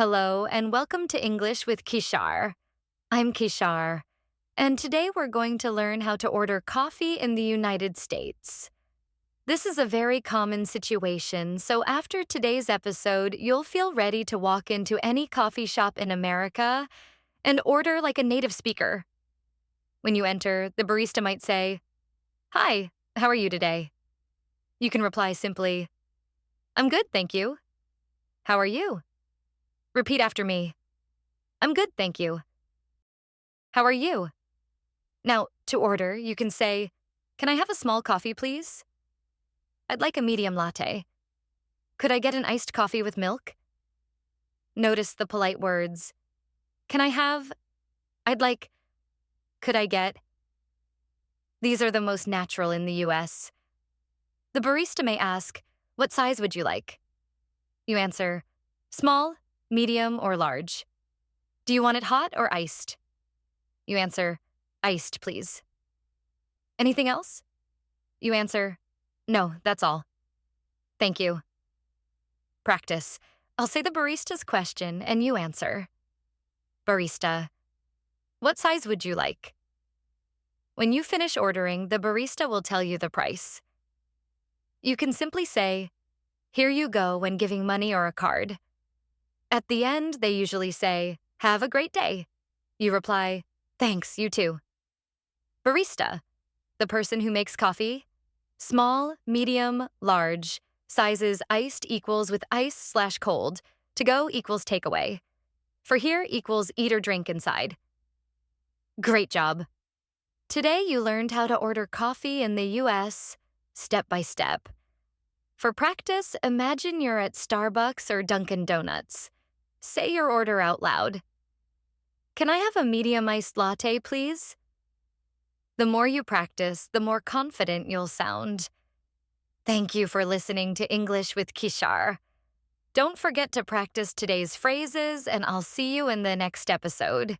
Hello, and welcome to English with Khishar. I'm Khishar, and today we're going to learn how to order coffee in the United States. This is a very common situation, so after today's episode, you'll feel ready to walk into any coffee shop in America and order like a native speaker. When you enter, the barista might say, "Hi, how are you today?" You can reply simply, "I'm good, thank you." "How are you?" Repeat after me. "I'm good, thank you." "How are you?" Now, to order, you can say, "Can I have a small coffee, please?" "I'd like a medium latte." "Could I get an iced coffee with milk?" Notice the polite words. "Can I have?" "I'd like." "Could I get?" These are the most natural in the US. The barista may ask, "What size would you like?" You answer, "Small, medium, or large." "Do you want it hot or iced?" You answer, "Iced, please." "Anything else?" You answer, "No, that's all." "Thank you." Practice. I'll say the barista's question and you answer. Barista, what size would you like? When you finish ordering, the barista will tell you the price. You can simply say, "Here you go," when giving money or a card. At the end, they usually say, "Have a great day." You reply, "Thanks, you too." Barista, the person who makes coffee. Small, medium, large. Sizes iced equals with ice/cold. To go equals takeaway. For here equals eat or drink inside. Great job. Today you learned how to order coffee in the US step by step. For practice, imagine you're at Starbucks or Dunkin' Donuts. Say your order out loud. "Can I have a medium iced latte, please?" The more you practice, the more confident you'll sound. Thank you for listening to English with Khishar. Don't forget to practice today's phrases, and I'll see you in the next episode.